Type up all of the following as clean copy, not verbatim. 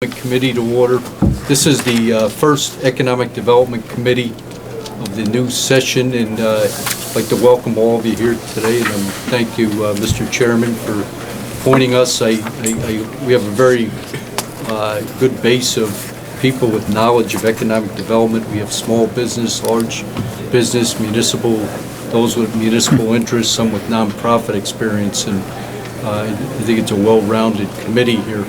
Committee to order. This is the first Economic Development Committee of the new session, and I'd like to welcome all of you here today, and thank you, Mr. Chairman, for appointing us. We have a very good base of people with knowledge of economic development. We have small business, large business, municipal, those with municipal interests, some with nonprofit experience, and I think it's a well-rounded committee here.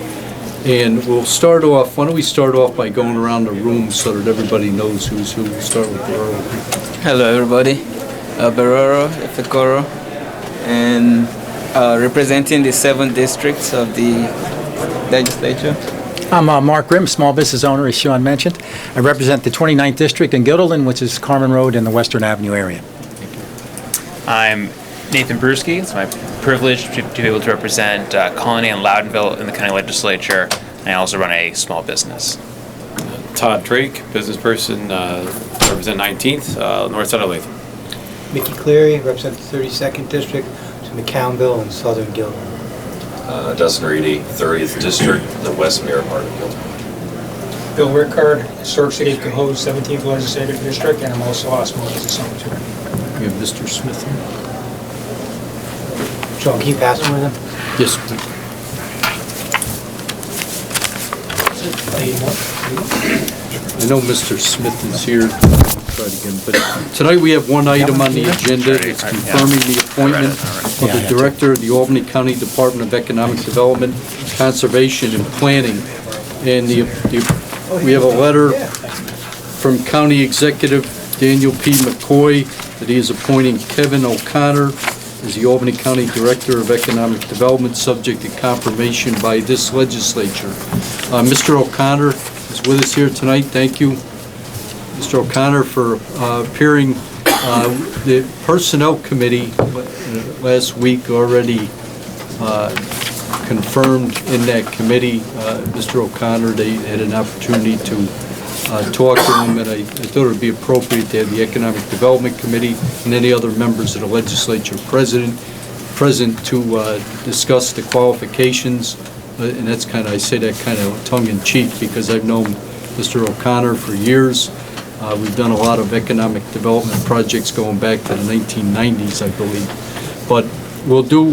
And we'll start off, why don't we start off by going around the room so that everybody knows who's who. We'll start with Barrero. Hello everybody, Barrero Efekoro, and representing the 7 districts of the legislature. I'm Mark Grimm, small business owner, as Sean mentioned. I represent the 29th District in Guilderland, which is Carmen Road in the Western Avenue area. I'm Nathan Brusky. It's my privilege to be able to represent Colony and Loudonville in the county legislature. And I also run a small business. Todd Drake, business person, represent 19th, north side of Latham. Mickey Cleary, represent the 32nd District, to McCownville and Southern Guilderland. Justin Reedy, 30th District, the West Mirror part of Guilderland. Bill Rickard, Surf City of Cohoes, 17th Legislative District, and I'm also a small business owner too. We have Mr. Smith here. Sean, can you pass them with him? Yes, please. I know Mr. Smith is here. Try it again. But tonight we have one item on the agenda. It's confirming the appointment of the Director of the Albany County Department of Economic Development, Conservation, and Planning. And we have a letter from County Executive Daniel P. McCoy that he is appointing Kevin O'Connor as the Albany County Director of Economic Development, subject to confirmation by this legislature. Mr. O'Connor is with us here tonight. Thank you, Mr. O'Connor, for appearing. The Personnel Committee last week already confirmed in that committee, Mr. O'Connor, they had an opportunity to talk to him, and I thought it would be appropriate to have the Economic Development Committee and any other members of the legislature present to discuss the qualifications. And that's kind of, I say that kind of tongue-in-cheek because I've known Mr. O'Connor for years. We've done a lot of economic development projects going back to the 1990s, I believe. But we'll do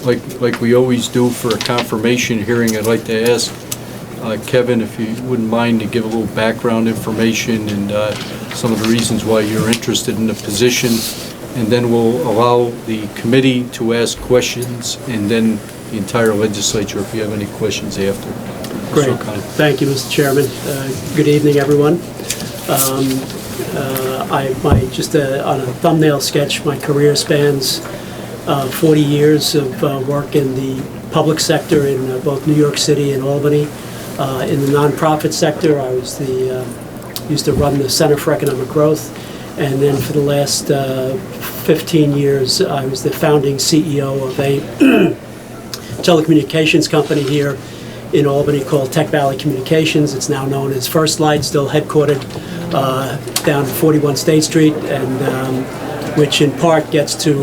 like we always do for a confirmation hearing. I'd like to ask Kevin, if you wouldn't mind, to give a little background information and some of the reasons why you're interested in the position, and then we'll allow the committee to ask questions, and then the entire legislature if you have any questions after. Great. Thank you, Mr. Chairman. Good evening, everyone. Just on a thumbnail sketch, my career spans 40 years of work in the public sector in both New York City and Albany. In the nonprofit sector, I was used to run the Center for Economic Growth, and then for the last 15 years, I was the founding CEO of a telecommunications company here in Albany called Tech Valley Communications. It's now known as First Light, still headquartered down at 41 State Street, and which in part gets to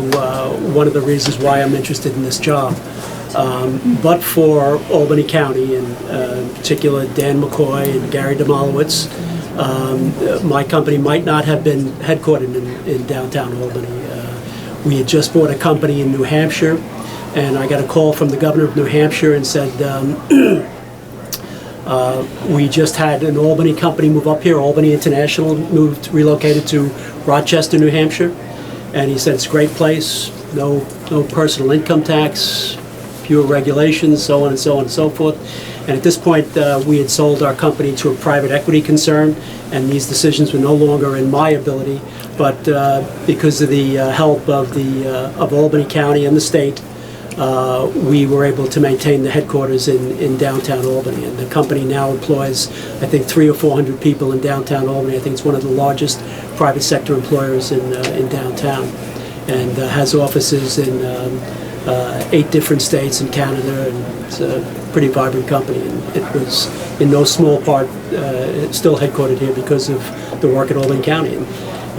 one of the reasons why I'm interested in this job. But for Albany County, in particular Dan McCoy and Gary Demolowitz, my company might not have been headquartered in downtown Albany. We had just bought a company in New Hampshire, and I got a call from the governor of New Hampshire and said, we just had an Albany company move up here. Albany International relocated to Rochester, New Hampshire, and he said it's a great place, no personal income tax, fewer regulations, so on and so on and so forth. And at this point, we had sold our company to a private equity concern, and these decisions were no longer in my ability, but because of the help of Albany County and the state, we were able to maintain the headquarters in downtown Albany. And the company now employs, I think, 300 or 400 people in downtown Albany. I think it's one of the largest private sector employers in downtown, and has offices in 8 different states in Canada, and it's a pretty vibrant company. And it was, in no small part, still headquartered here because of the work at Albany County. And,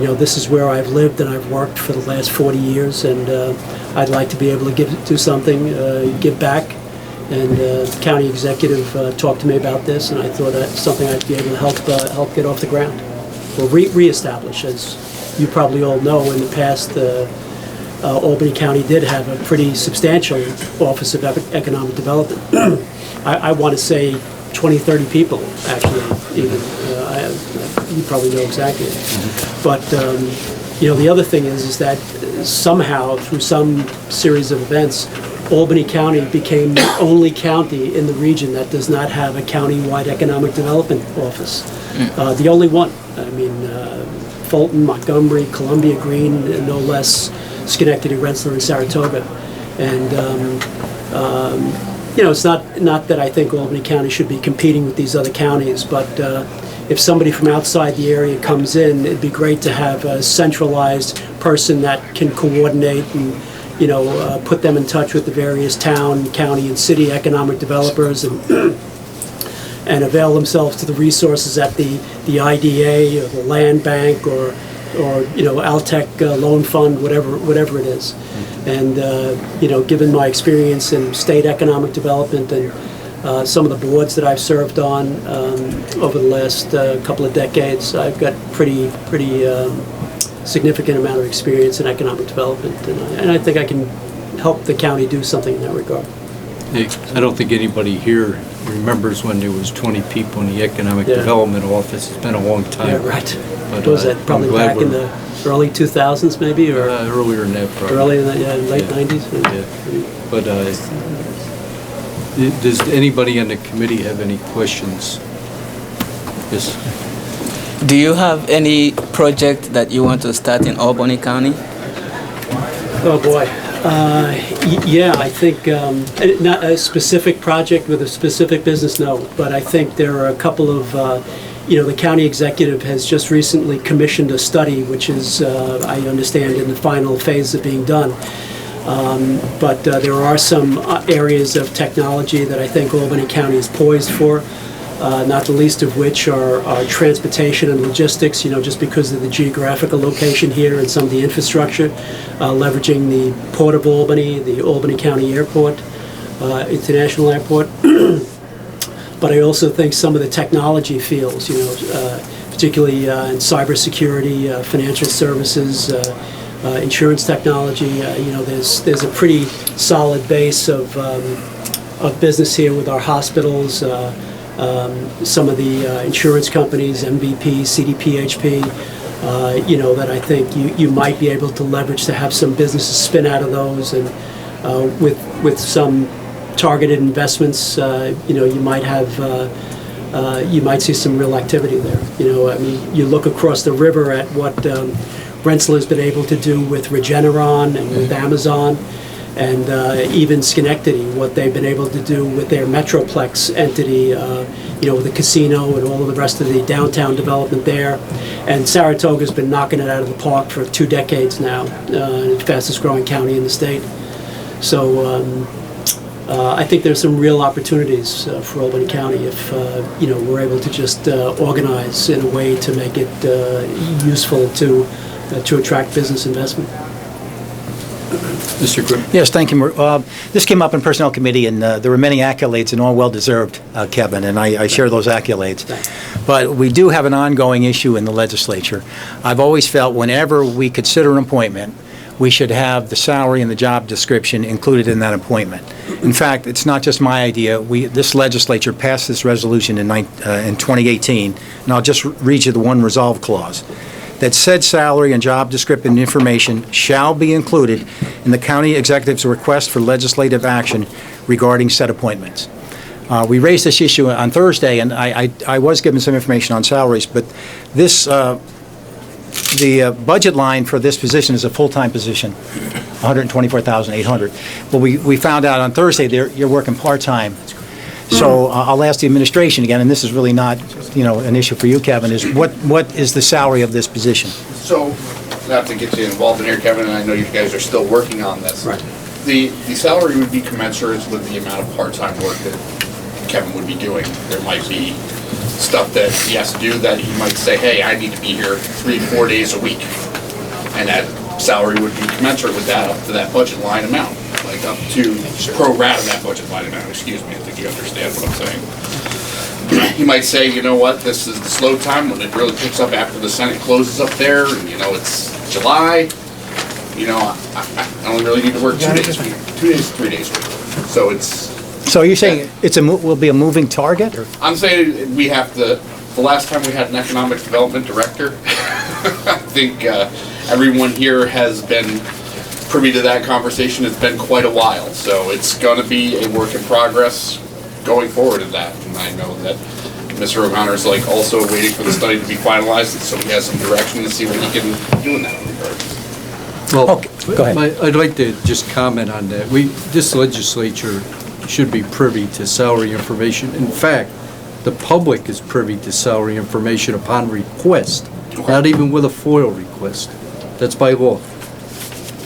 you know, this is where I've lived and I've worked for the last 40 years, and I'd like to be able to do something, give back, And the county executive talked to me about this, and I thought that's something I'd be able to help get off the ground, or reestablish. As you probably all know, in the past, Albany County did have a pretty substantial Office of Economic Development. I want to say 20, 30 people, actually, even. You probably know exactly. But, the other thing is that somehow, through some series of events, Albany County became the only county in the region that does not have a county-wide economic development office. The only one. I mean, Fulton, Montgomery, Columbia, Greene, and no less, Schenectady, Rensselaer, and Saratoga. And, it's not that I think Albany County should be competing with these other counties, but if somebody from outside the area comes in, it'd be great to have a centralized person that can coordinate and, put them in touch with the various town, county, and city economic developers and avail themselves to the resources at the IDA or the Land Bank or Altech Loan Fund, whatever it is. And, given my experience in state economic development and some of the boards that I've served on over the last couple of decades, I've got pretty significant amount of experience in economic development, and I think I can help the county do something in that regard. Hey, I don't think anybody here remembers when there was 20 people in the Economic Development Office. It's been a long time. Yeah, right. But, What was that, probably I'm glad back in we're- the early 2000s maybe, or Earlier than that, probably. early in the late Yeah. 90s? Yeah. But does anybody on the committee have any questions? Yes. Do you have any project that you want to start in Albany County? Oh, boy. Yeah, I think, not a specific project with a specific business, no, but I think there are a couple of, the county executive has just recently commissioned a study, which is, I understand, in the final phase of being done. But there are some areas of technology that I think Albany County is poised for. Not the least of which are transportation and logistics, just because of the geographical location here and some of the infrastructure, leveraging the Port of Albany, the Albany County Airport, International Airport. But I also think some of the technology fields, particularly in cybersecurity, financial services, insurance technology, there's a pretty solid base of business here with our hospitals, some of the insurance companies, MVP, CDPHP, that I think you might be able to leverage to have some businesses spin out of those, and with some targeted investments, you might see some real activity there. You look across the river at what Rensselaer's been able to do with Regeneron and with Amazon. And even Schenectady, what they've been able to do with their Metroplex entity, with the casino and all of the rest of the downtown development there. And Saratoga's been knocking it out of the park for 2 decades now, the fastest growing county in the state. So I think there's some real opportunities for Albany County if, we're able to just organize in a way to make it useful to attract business investment. Mr. Grimm? Yes, thank you. This came up in Personnel Committee, and there were many accolades, and all well-deserved, Kevin, and I share those accolades. But we do have an ongoing issue in the legislature. I've always felt whenever we consider an appointment, we should have the salary and the job description included in that appointment. In fact, it's not just my idea. This legislature passed this resolution in 2018, and I'll just read you the one resolve clause. That said salary and job description information shall be included in the county executive's request for legislative action regarding said appointments. We raised this issue on Thursday, and I was given some information on salaries, but this, the budget line for this position is a full-time position, $124,800. Well, we found out on Thursday you're working part-time. So I'll ask the administration again, and this is really not, an issue for you, Kevin, is what is the salary of this position? So, not to get you involved in here, Kevin, and I know you guys are still working on this. Right. The salary would be commensurate with the amount of part-time work that Kevin would be doing. There might be stuff that he has to do that he might say, hey, I need to be here 3-4 days a week. And that salary would be commensurate with that, up to that budget line amount. Like like up to pro rata that budget line amount, excuse me, I think you understand what I'm saying. You might say, you know what, this is the slow time when it really picks up after the Senate closes up there, and you know, it's July. You know, I only really need to work 2 days, 3 days. So it's. So you're saying will be a moving target? Or? I'm saying we have the last time we had an economic development director, I think everyone here has been privy to that conversation. It's been quite a while, so it's going to be a work in progress going forward in that. And I know that Mr. O'Connor is like also waiting for the study to be finalized, so he has some direction to see what he can do in that regard. Well, Okay, go ahead. I'd like to just comment on that. This legislature should be privy to salary information. In fact, the public is privy to salary information upon request, not even with a FOIL request. That's by law.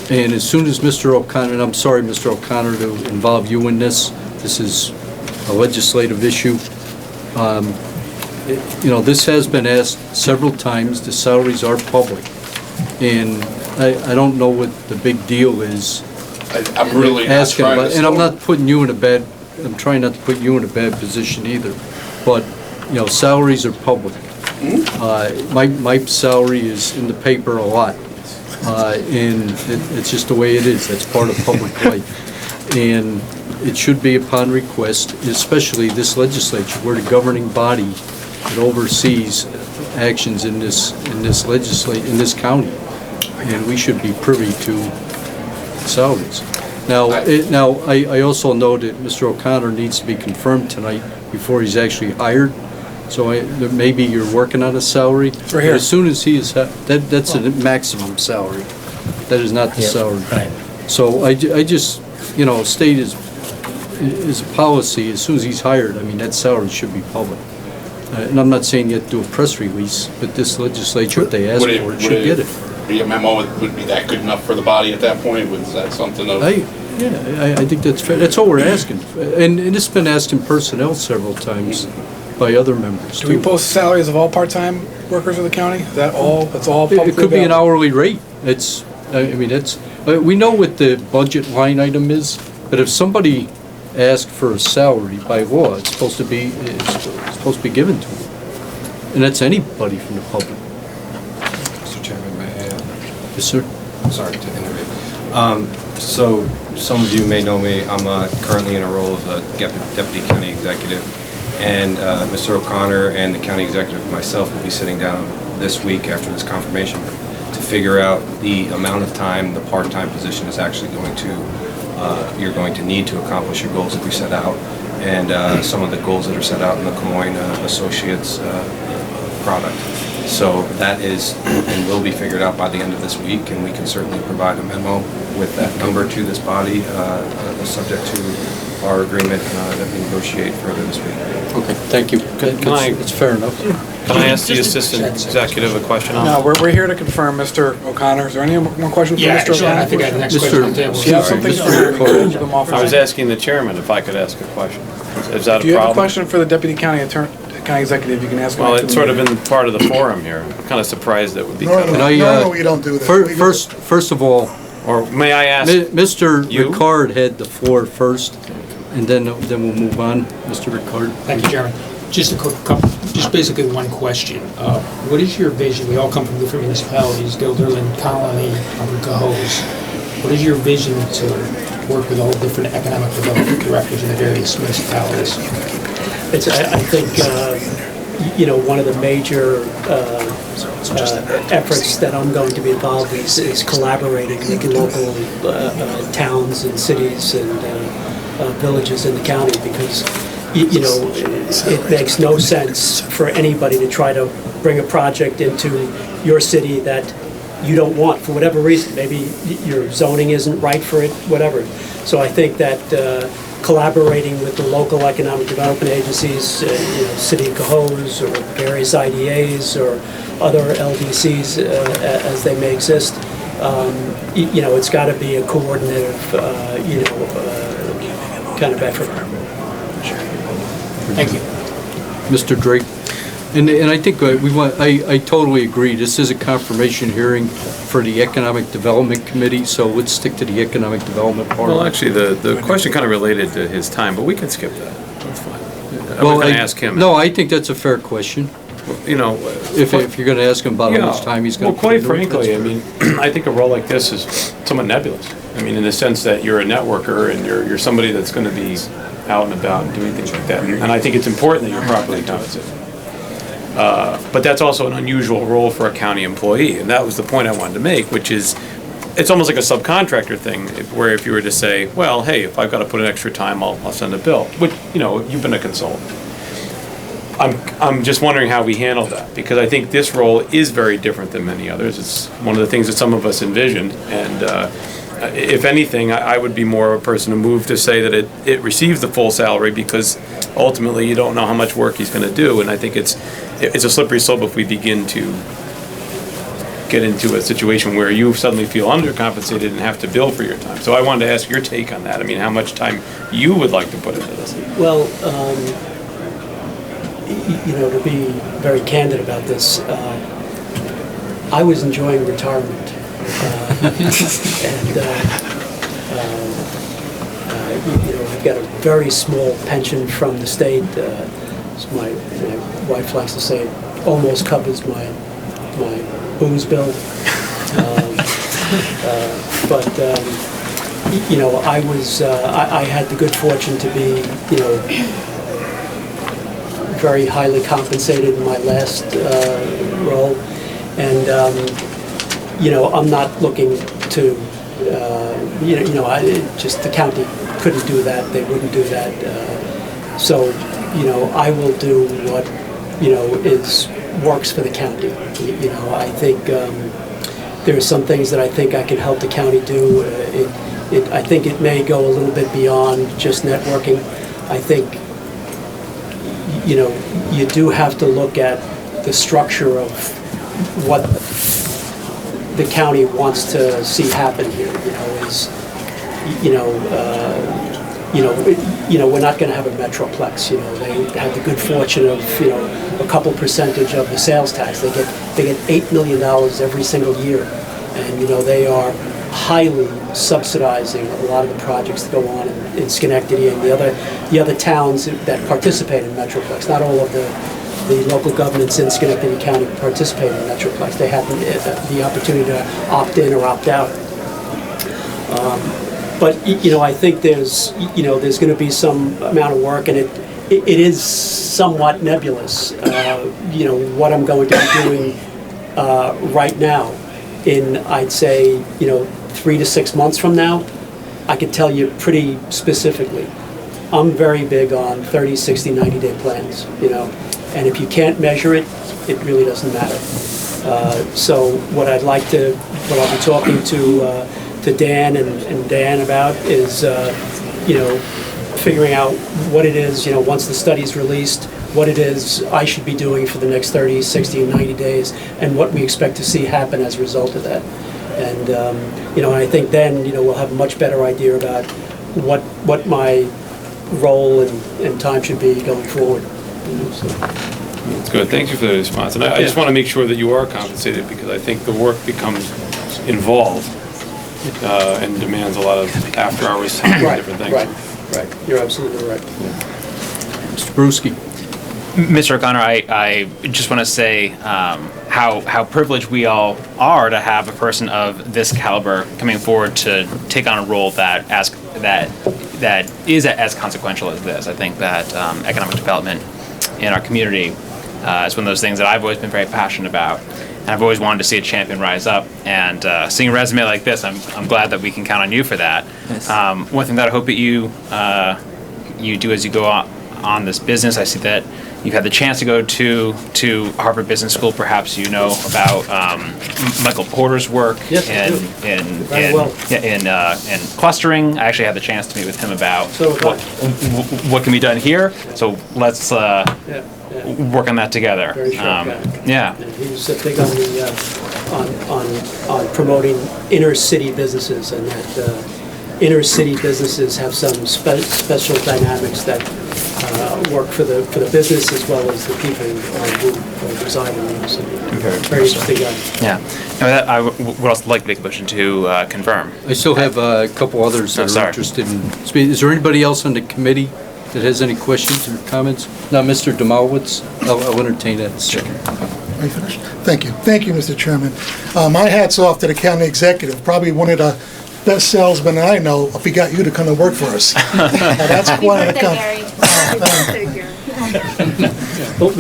And as soon as Mr. O'Connor, and I'm sorry, Mr. O'Connor, to involve you in this is a legislative issue. You know, this has been asked several times. The salaries are public. And I don't know what the big deal is. I'm really not Asking trying about, to and I'm slow- not putting you in a bad, I'm trying not to put you in a bad position either. But, you know, salaries are public. My salary is in the paper a lot. And it's just the way it is. That's part of public life. And it should be upon request, especially this legislature. We're the governing body that oversees actions in this county. And we should be privy to salaries. Now, I also know that Mr. O'Connor needs to be confirmed tonight before he's actually hired. So maybe you're working on a salary. Right here. As soon as he is, that's a maximum salary. That is not the salary. Right. So I just, you know, state is a policy, as soon as he's hired, I mean, that salary should be public. And I'm not saying you have to do a press release, but this legislature, if they ask for it, should get it. Be a memo would be that good enough for the body at that point? Was that something of? I think that's fair. That's all we're asking. And it's been asked in personnel several times by other members Do we too. post salaries of all part-time workers of the county? Is that all, that's all publicly It could be an available? hourly rate. We know what the budget line item is, but if somebody asked for a salary by law, it's supposed to be given to them. And that's anybody from the public. Mr. Chairman, may I add? Yes, sir. Sorry to interrupt. So some of you may know me. I'm currently in a role of a deputy county executive. And Mr. O'Connor and the county executive and myself will be sitting down this week after this confirmation to figure out the amount of time the part-time position is actually you're going to need to accomplish your goals that we set out, and some of the goals that are set out in the Comoin Associates product. So that is and will be figured out by the end of this week, and we can certainly provide a memo with that number to this body, subject to our agreement that we negotiate further this week. Okay, thank you. It's fair enough. Can I ask the assistant executive a question on No, that? we're here to confirm, Mr. O'Connor. Is there any more questions for Yeah, Mr. O'Connor? I think I had the next question on the table. Do you have something? Mr. Move them off. I was asking the chairman if I could ask a question. Is that a problem? Do you have a question for the deputy county executive? You can ask him. Well, after it's the sort of meeting. in part of the forum here. I'm kind of surprised that would be cut Can off. I, we don't do that. First of all, Or may I ask, Mr. You? Ricard had the floor first, and then we'll move on. Mr. Ricard? Thank you, Chairman. Just a quick couple, just basically one question. What is your vision? We all come from different municipalities, Guilderland, Colony, Upper Cohoes. What is your vision to work with all the different economic development directors in the various municipalities? I think, you know, one of the major efforts that I'm going to be involved in is collaborating with local towns and cities and villages in the county, because, you know, it makes no sense for anybody to try to bring a project into your city that you don't want for whatever reason. Maybe your zoning isn't right for it, whatever. So I think that collaborating with the local economic development agencies, you know, City of Cohoes or various IDAs or other LDCs as they may exist, you know, it's got to be a coordinative, you know, kind of effort. Thank you. Mr. Drake? And I think I totally agree. This is a confirmation hearing. for the Economic Development Committee, so let's stick to the Economic Development part. Well, actually, the question kind of related to his time, but we can skip that. That's fine. I Well, was going to ask him. No, I think that's a fair question. You know. If you're going to ask him about how much time he's going to Well, quite frankly, I mean, I think a role like this is somewhat nebulous. I mean, in the sense that you're a networker and you're somebody that's going to be out and about and doing things like that. And I think it's important that you're properly compensated. But that's also an unusual role for a county employee, and that was the point I wanted to make, which is, it's almost like a subcontractor thing, where if you were to say, well, hey, if I've got to put in extra time, I'll send a bill. Which, you know, you've been a consultant. I'm just wondering how we handle that, because I think this role is very different than many others. It's one of the things that some of us envisioned, and if anything, I would be more of a person to move to say that it receives the full salary, because ultimately you don't know how much work he's going to do, and I think it's a slippery slope if we begin to get into a situation where you suddenly feel undercompensated and have to bill for your time. So I wanted to ask your take on that. I mean, how much time you would like to put into this? Well, you know, to be very candid about this, I was enjoying retirement. You know, I've got a very small pension from the state. My wife likes to say it almost covers my booze bill. You know, I had the good fortune to be, you know, very highly compensated in my last role, and you know, I'm not looking to, just the county couldn't do that, they wouldn't do that. So, you know, I will do what, you know, works for the county. You know, I think there are some things that I think I can help the county do. I think it may go a little bit beyond just networking. I think, you know, you do have to look at the structure of what the county wants to see happen here. We're not going to have a metroplex. You know, they have the good fortune of, you know, a couple percentage of the sales tax. They get $8 million every single year, and you know they are highly subsidizing a lot of the projects that go on in Schenectady and the other towns that participate in metroplex. Not all of the local governments in Schenectady County participate in metroplex. They have the opportunity to opt in or opt out. But you know, I think there's going to be some amount of work, and it is somewhat nebulous. You know, what I'm going to be doing right now. In, I'd say, you know, 3 to 6 months from now, I could tell you pretty specifically. I'm very big on 30, 60, 90-day plans, you know, and if you can't measure it, it really doesn't matter. So what I'll be talking to Dan and Dan about is, you know, figuring out what it is, you know, once the study's released, what it is I should be doing for the next 30, 60, and 90 days, and what we expect to see happen as a result of that. And, you know, I think then, you know, we'll have a much better idea about what my role and time should be going forward. You know, so. That's good. Thank you for the response. And I just want to make sure that you are compensated, because I think the work becomes involved and demands a lot of after-hours time and different things. Right. You're absolutely right. Mr. Bruschi. Mr. O'Connor, I just want to say how privileged we all are to have a person of this caliber coming forward to take on a role that is as consequential as this. I think that economic development in our community is one of those things that I've always been very passionate about, and I've always wanted to see a champion rise up. And seeing a resume like this, I'm glad that we can count on you for that. Yes. One thing that I hope that you do as you go on this business, I see that you've had the chance to go to Harvard Business School. Perhaps you know about Michael Porter's work in clustering. I actually had the chance to meet with him about what can be done here. So let's work on that together. Very sharp guy. Yeah. And he was big on the on promoting inner city businesses, and that inner city businesses have some special dynamics that work for the business as well as the people who reside in the inner city. Very interesting guy. Yeah. And with that, I would also like to make a motion to confirm. I still have a couple others that are interested in speaking. Is there anybody else on the committee that has any questions or comments? Now, Mr. Demowitz, I'll entertain that. Sure. Are you finished? Thank you. Thank you, Mr. Chairman. My hat's off to the county executive, probably one of the best salesmen I know, if he got you to come to work for us. That's quite an accomplishment. Well,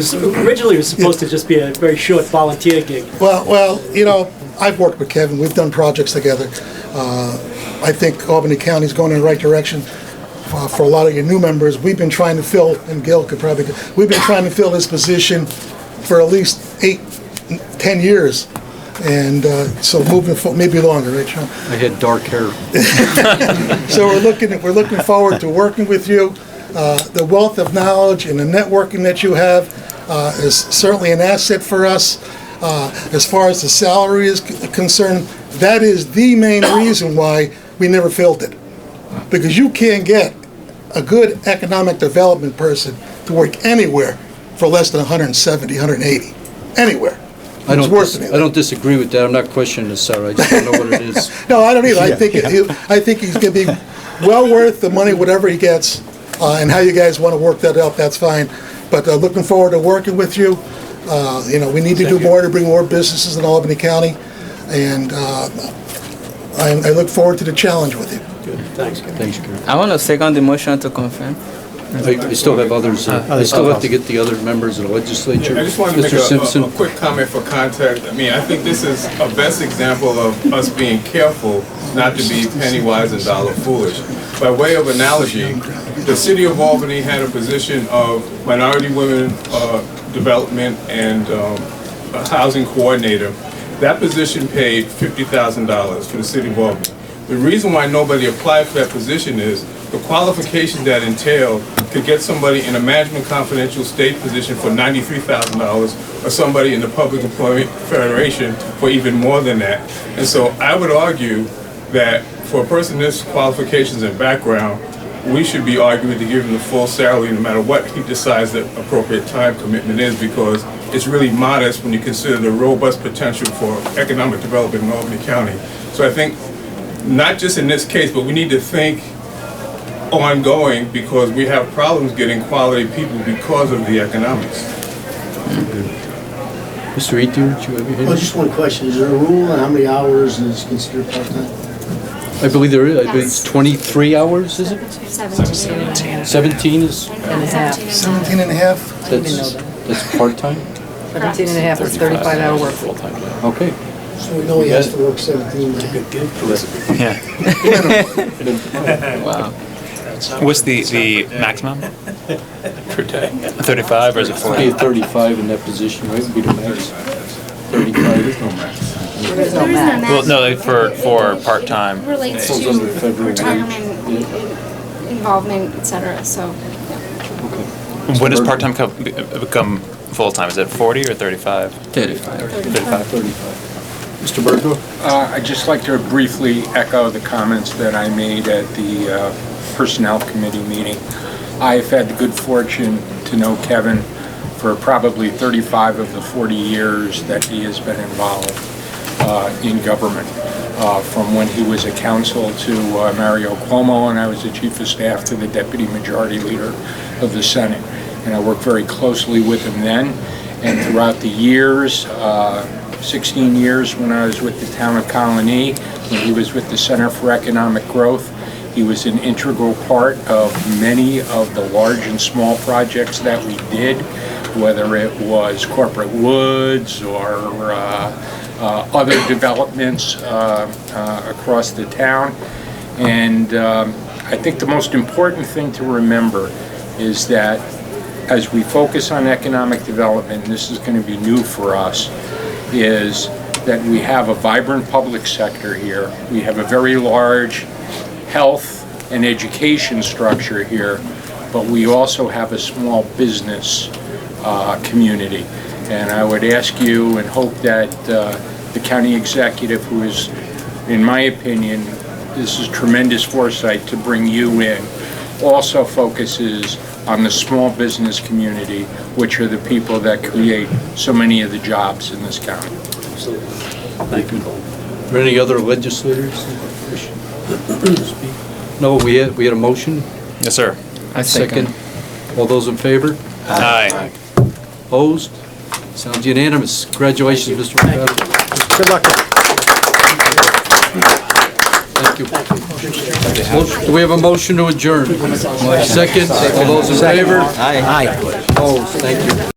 originally it was supposed to just be a very short volunteer gig. Well, you know, I've worked with Kevin. We've done projects together. I think Albany County's going in the right direction. For a lot of your new members, we've been trying to fill, and Gil could probably, we've been trying to fill this position for at least 8-10 years. And so moving forward, maybe longer, right, Sean? I had dark hair. So we're looking forward to working with you. The wealth of knowledge and the networking that you have is certainly an asset for us. As far as the salary is concerned, that is the main reason why we never filled it. Because you can't get a good economic development person to work anywhere for less than 170, 180. Anywhere. I don't disagree with that. I'm not questioning the salary. I just don't know what it is. No, I don't either. I think he's going to be well worth the money, whatever he gets. And how you guys want to work that out, that's fine. But looking forward to working with you. You know, we need to do more to bring more businesses in Albany County. And I look forward to the challenge with you. Good. Thanks. Thanks, Gary. I want to second the motion to confirm. I still have others. I still have to get the other members of the legislature. I just wanted to make Mr. Simpson. a quick comment for context. I mean, I think this is a best example of us being careful not to be penny wise and dollar foolish. By way of analogy, the city of Albany had a position of minority women development and a housing coordinator. That position paid $50,000 for the city of Albany. The reason why nobody applied for that position is the qualifications that entailed to get somebody in a management confidential state position for $93,000 or somebody in the Public Employment Federation for even more than that. And so I would argue that for a person this qualifications and background, we should be arguing to give him the full salary no matter what he decides the appropriate time commitment is, because it's really modest when you consider the robust potential for economic development in Albany County. So I think not just in this case, but we need to think ongoing, because we have problems getting quality people because of the economics. Mr. Eaton, do you have your hand? Well, just one question. Is there a rule on how many hours is considered part-time? I believe there is. I believe it's 23 hours, is it? 17. 17 is? 17 and a half? That's part-time? 17 and a half is 35-hour work. Full-time. Okay. So we know he has to work 17. Yeah. Wow. What's the maximum? Per day. 35 or is it 40? 35 in that position, right? Would be the max. 35 is no max. There is no max. Well, no, like for part-time. Relates Falls under to federal wage. retirement, involvement, et cetera, so. When does part-time become full-time? Is it 40 or 35? 35. 35. Mr. Bergo? I'd just like to briefly echo the comments that I made at the Personnel Committee meeting. I've had the good fortune to know Kevin for probably 35 of the 40 years that he has been involved in government. From when he was a counsel to Mario Cuomo, and I was the chief of staff to the deputy majority leader of the Senate. And I worked very closely with him then, and throughout the years, 16 years when I was with the town of Colony, when he was with the Center for Economic Growth. He was an integral part of many of the large and small projects that we did, whether it was Corporate Woods or other developments across the town. And I think the most important thing to remember is that as we focus on economic development, and this is going to be new for us, is that we have a vibrant public sector here. We have a very large health and education structure here, but we also have a small business community. And I would ask you and hope that the county executive, who is, in my opinion, this is tremendous foresight to bring you in, also focuses on the small business community, which are the people that create so many of the jobs in this county. Thank you. Are there any other legislators? No, we had a motion? Yes, sir. I second. All those in favor? Aye. Opposed? Sounds unanimous. Congratulations, Mr. O'Connor. Good luck. Thank you. Do we have a motion to adjourn? Second, all those in favor? Aye. Opposed? Thank you.